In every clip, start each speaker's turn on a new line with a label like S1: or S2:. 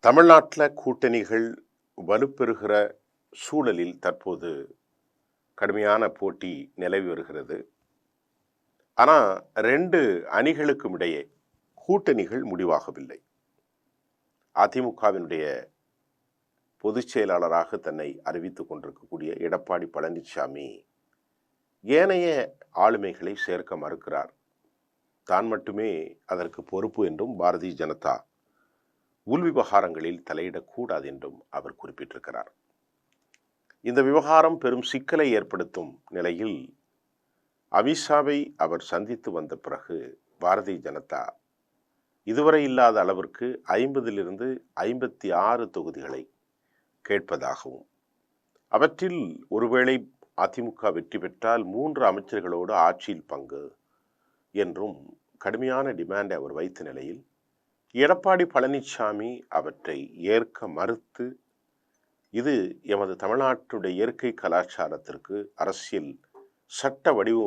S1: தமிழ்நாட்டில் கூட்டணிகள் வலுப்பெறுகிற சூழலில் தற்போது கடுமையான போட்டி நிலவி வருகிறது. ஆனால் ரெண்டு அணிகளுக்கும் இடையே கூட்டணிகள் முடிவாகவில்லை. அதிமுகவினுடைய பொதுச் செயலாளராக தன்னை அறிவித்துக் கொண்டிருக்கக்கூடிய எடப்பாடி பழனிசாமி ஏனைய ஆளுமைகளை சேர்க்க மறுக்கிறார். தான் மட்டுமே அதற்கு பொறுப்பு என்றும் பாரதிய ஜனதா உள் விவகாரங்களில் தலையிடக்கூடாது என்றும் அவர் குறிப்பிட்டிருக்கிறார். இந்த விவகாரம் பெரும் சிக்கலை ஏற்படுத்தும் நிலையில் அமித்ஷாவை அவர் சந்தித்து வந்த பிறகு பாரதிய ஜனதா இதுவரை இல்லாத அளவிற்கு 50லிருந்து 56 தொகுதிகளை கேட்பதாகவும் அவற்றில் ஒருவேளை அதிமுக வெற்றி பெற்றால் 3 அமைச்சர்களோடு ஆட்சியில் பங்கு என்றும் கடுமையான டிமாண்டை அவர் வைத்த நிலையில் எடப்பாடி பழனிசாமி அவற்றை ஏற்க மறுத்து, இது எமது தமிழ்நாட்டுடைய இயற்கை கலாச்சாரத்திற்கு, அரசியல் சட்ட வடிவு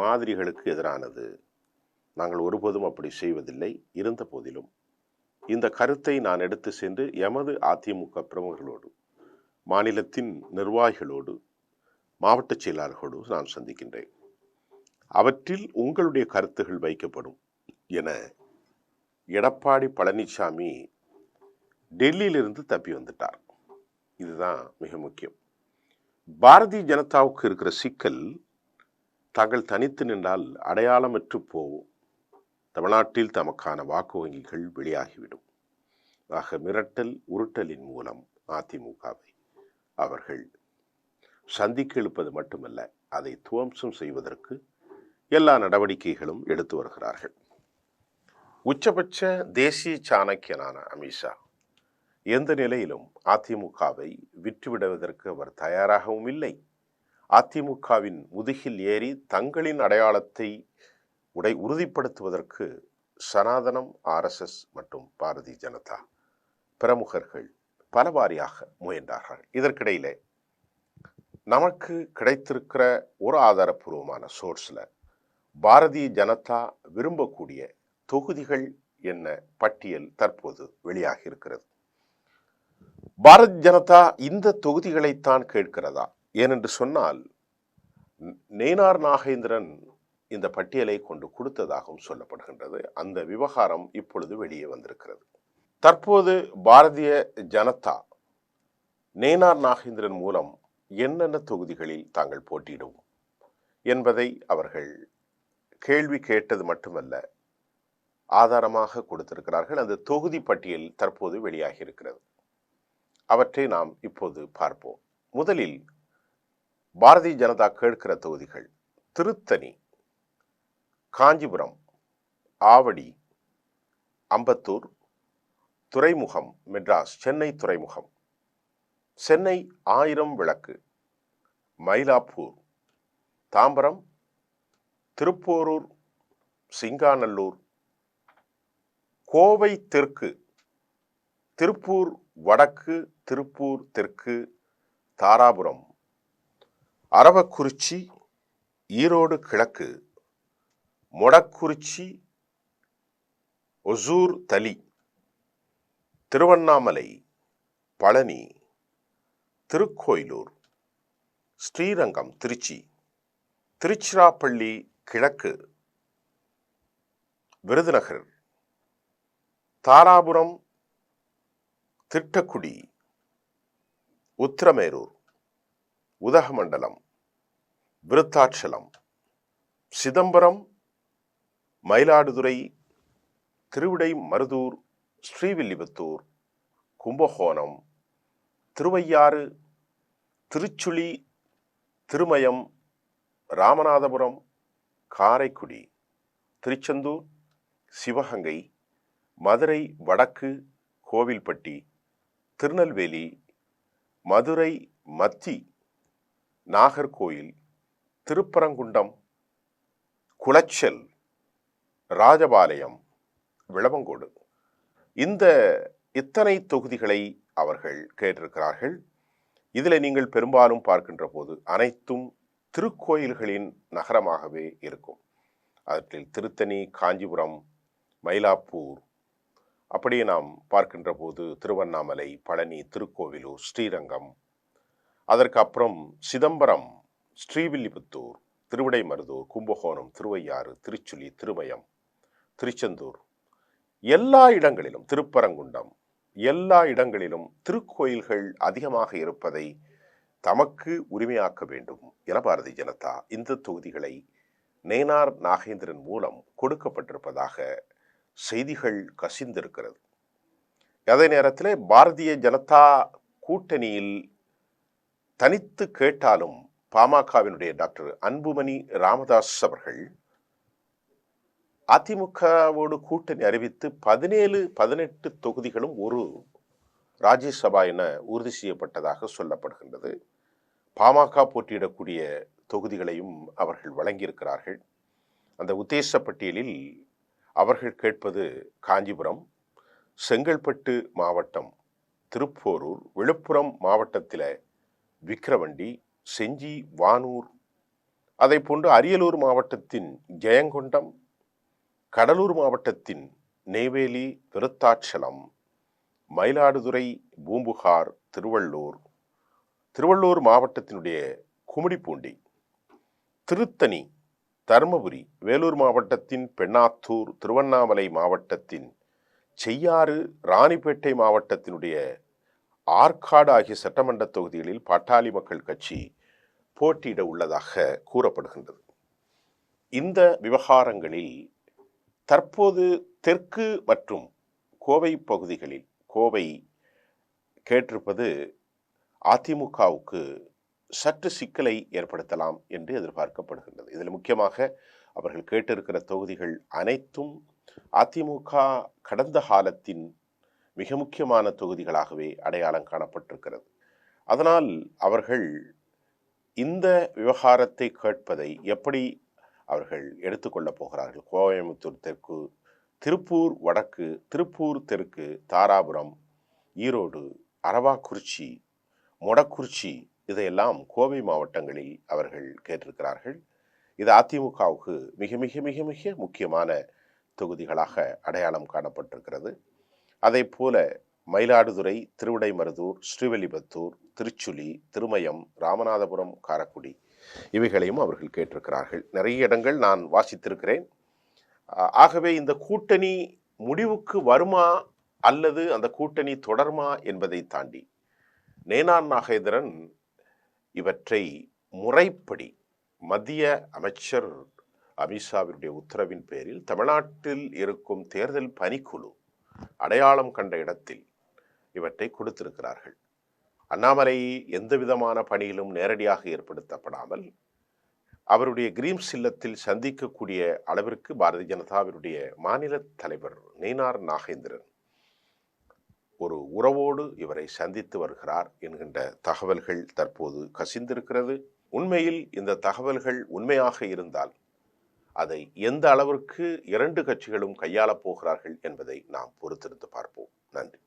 S1: மாதிரிகளுக்கு எதிரானது, நாங்கள் ஒருபோதும் அப்படி செய்வதில்லை, இருந்த போதிலும் இந்த கருத்தை நான் எடுத்து சென்று எமது அதிமுக பிரமுகர்களோடு, மாநிலத்தின் நிர்வாகிகளோடு, மாவட்ட செயலாளர்களோடு நான் சந்திக்கின்றேன், அவற்றில் உங்களுடைய கருத்துகள் வைக்கப்படும் என எடப்பாடி பழனிசாமி டெல்லியிலிருந்து தப்பி வந்துட்டார். இதுதான் மிக முக்கியம். பாரதிய ஜனதாவுக்கு இருக்கிற சிக்கல், தாங்கள் தனித்து நின்றால் அடையாளமற்று போவோம், தமிழ்நாட்டில் தமக்கான வாக்கு வங்கிகள் வெளியாகிவிடும். ஆக மிரட்டல் உருட்டலின் மூலம் அதிமுகவை அவர்கள் சந்திக்க இழுப்பது மட்டுமல்ல, அதை துவம்சம் செய்வதற்கு எல்லா நடவடிக்கைகளும் எடுத்து வருகிறார்கள். உச்சபட்ச தேசிய சாணக்கியனான அமித்ஷா எந்த நிலையிலும் அதிமுகவை விற்றுவிடுவதற்கு அவர் தயாராகவும் இல்லை. அதிமுகவின் முதுகில் ஏறி தங்களின் அடையாளத்தை உறுதிப்படுத்துவதற்கு சனாதனம், RSS மற்றும் பாரதிய ஜனதா பிரமுகர்கள் பலவாரியாக முயன்றார்கள். இதற்கிடையிலே நமக்கு கிடைத்திருக்கிற ஒரு ஆதாரப்பூர்வமான சோர்ஸ்ல பாரதிய ஜனதா விரும்பக்கூடிய தொகுதிகள் என்ன பட்டியல் தற்போது வெளியாகி இருக்கிறது. பாரதிய ஜனதா இந்த தொகுதிகளைத்தான் கேட்கிறதா? ஏனென்று சொன்னால் நேனார் நாகேந்திரன் இந்த பட்டியலை கொண்டு கொடுத்ததாகவும் சொல்லப்படுகின்றது. அந்த விவகாரம் இப்பொழுது வெளியே வந்திருக்கிறது. தற்போது பாரதிய ஜனதா நேனார் நாகேந்திரன் மூலம் என்னென்ன தொகுதிகளில் தாங்கள் போட்டியிடும் என்பதை அவர்கள் கேள்வி கேட்டது மட்டுமல்ல, ஆதாரமாக கொடுத்திருக்கிறார்கள். அந்த தொகுதி பட்டியல் தற்போது வெளியாகி இருக்கிறது. அவற்றை நாம் இப்போது பார்ப்போம். முதலில் பாரதிய ஜனதா கேட்கிற தொகுதிகள் திருத்தணி, காஞ்சிபுரம், ஆவடி, அம்பத்தூர், துறைமுகம், மெட்ராஸ், சென்னை துறைமுகம், சென்னை 1000 விளக்கு, மயிலாப்பூர், தாம்பரம், திருப்போரூர், சிங்காநல்லூர், கோவை தெற்கு, திருப்பூர் வடக்கு, திருப்பூர் தெற்கு, தாராபுரம், அரவக்குறிச்சி, ஈரோடு கிழக்கு, மொடக்குறிச்சி, ஒசூர் தளி, திருவண்ணாமலை, பழனி, திருக்கோயிலூர், ஸ்ரீரங்கம் திருச்சி, திருச்சிராப்பள்ளி கிழக்கு, விருதுநகர், தாராபுரம், திட்டக்குடி, உத்திரமேரூர், உதகமண்டலம், விருத்தாச்சலம், சிதம்பரம், மயிலாடுதுறை, திருவிடைமருதூர், ஸ்ரீவில்லிபுத்தூர், கும்பகோணம், திருவையாறு, திருச்சுழி, திருமயம், ராமநாதபுரம், காரைக்குடி, திருச்செந்தூர், சிவகங்கை, மதுரை வடக்கு, கோவில்பட்டி, திருநெல்வேலி, மதுரை மத்தி, நாகர்கோயில், திருப்பரங்குன்றம், குளச்சல், ராஜபாளையம், விளவங்கோடு, இந்த இத்தனை தொகுதிகளை அவர்கள் கேட்டிருக்கிறார்கள். இதில் நீங்கள் பெரும்பாலும் பார்க்கின்ற போது அனைத்தும் திருக்கோயில்களின் நகரமாகவே இருக்கும். அவற்றில் திருத்தணி, காஞ்சிபுரம், மயிலாப்பூர், அப்படியே நாம் பார்க்கின்ற போது திருவண்ணாமலை, பழனி, திருக்கோவிலூர், ஸ்ரீரங்கம், அதற்கு அப்புறம் சிதம்பரம், ஸ்ரீவில்லிபுத்தூர், திருவிடைமருதூர், கும்பகோணம், திருவையாறு, திருச்சுழி, திருமயம், திருச்செந்தூர், எல்லா இடங்களிலும் திருப்பரங்குன்றம், எல்லா இடங்களிலும் திருக்கோயில்கள் அதிகமாக இருப்பதை தமக்கு உரிமையாக்க வேண்டும் என பாரதிய ஜனதா இந்த தொகுதிகளை நேனார் நாகேந்திரன் மூலம் கொடுக்கப்பட்டிருப்பதாக செய்திகள் கசிந்திருக்கிறது. அதே நேரத்தில் பாரதிய ஜனதா கூட்டணியில் தனித்து கேட்டாலும் பாமகவினுடைய டாக்டர் அன்புமணி ராமதாஸ் அவர்கள் அதிமுகவோடு கூட்டணி அறிவித்து 17-18 தொகுதிகளும் ஒரு ராஜ்யசபா என உறுதி செய்யப்பட்டதாக சொல்லப்படுகின்றது. பாமக போட்டியிடக்கூடிய தொகுதிகளையும் அவர்கள் வழங்கியிருக்கிறார்கள். அந்த உத்தேச பட்டியலில் அவர்கள் கேட்பது காஞ்சிபுரம், செங்கல்பட்டு மாவட்டம், திருப்போரூர், விழுப்புரம் மாவட்டத்தில் விக்கிரவண்டி, செஞ்சி, வானூர், அதை போன்று அரியலூர் மாவட்டத்தின் ஜெயங்கொண்டம், கடலூர் மாவட்டத்தின் நெய்வேலி, விருத்தாச்சலம், மயிலாடுதுறை, பூம்புகார், திருவள்ளூர் மாவட்டத்தினுடைய கும்மிடிப்பூண்டி, திருத்தணி, தருமபுரி, வேலூர் மாவட்டத்தின் பெண்ணாத்தூர், திருவண்ணாமலை மாவட்டத்தின் செய்யாறு, ராணிப்பேட்டை மாவட்டத்தினுடைய ஆற்காடு ஆகிய சட்டமன்ற தொகுதிகளில் பாட்டாளி மக்கள் கட்சி போட்டியிட உள்ளதாக கூறப்படுகின்றது. இந்த விவகாரங்களில் தற்போது தெற்கு மற்றும் கோவை பகுதிகளில் கோவை கேட்டிருப்பது அதிமுகவுக்கு சற்று சிக்கலை ஏற்படுத்தலாம் என்று எதிர்பார்க்கப்படுகின்றது. இதில் முக்கியமாக அவர்கள் கேட்டிருக்கிற தொகுதிகள் அனைத்தும் அதிமுக கடந்த காலத்தின் மிக முக்கியமான தொகுதிகளாகவே அடையாளம் காணப்பட்டிருக்கிறது. அதனால் அவர்கள் இந்த விவகாரத்தை கேட்பதை எப்படி அவர்கள் எடுத்துக்கொள்ளப் போகிறார்கள்? கோயம்புத்தூர் தெற்கு, திருப்பூர் வடக்கு, திருப்பூர் தெற்கு, தாராபுரம், ஈரோடு, அரவாக்குறிச்சி, மொடக்குறிச்சி, இதையெல்லாம் கோவை மாவட்டங்களில் அவர்கள் கேட்டிருக்கிறார்கள். இது அதிமுகவுக்கு மிக மிக மிக மிக முக்கியமான தொகுதிகளாக அடையாளம் காணப்பட்டிருக்கிறது. அதே போல மயிலாடுதுறை, திருவிடைமருதூர், ஸ்ரீவில்லிபுத்தூர், திருச்சுழி, திருமயம், ராமநாதபுரம், காரைக்குடி, இவைகளையும் அவர்கள் கேட்டிருக்கிறார்கள். நிறைய இடங்கள் நான் வாசித்திருக்கிறேன். ஆகவே இந்த கூட்டணி முடிவுக்கு வருமா அல்லது அந்த கூட்டணி தொடருமா என்பதை தாண்டி நேனார் நாகேந்திரன் இவற்றை முறைப்படி மத்திய அமைச்சர் அமித்ஷாவினுடைய உத்தரவின் பேரில் தமிழ்நாட்டில் இருக்கும் தேர்தல் பணிக்குழு அடையாளம் கண்ட இடத்தில் இவற்றை கொடுத்திருக்கிறார்கள். அண்ணாமலை எந்த விதமான பணியிலும் நேரடியாக ஏற்படுத்தப்படாமல் அவருடைய கிரீம்ஸ் இல்லத்தில் சந்திக்கக்கூடிய அளவிற்கு பாரதிய ஜனதாவினுடைய மாநில தலைவர் நேனார் நாகேந்திரன் ஒரு உறவோடு இவரை சந்தித்து வருகிறார் என்கின்ற தகவல்கள் தற்போது கசிந்திருக்கிறது. உண்மையில் இந்த தகவல்கள் உண்மையாக இருந்தால் அதை எந்த அளவிற்கு இரண்டு கட்சிகளும் கையாளப் போகிறார்கள் என்பதை நாம் பொறுத்திருந்து பார்ப்போம். நன்றி.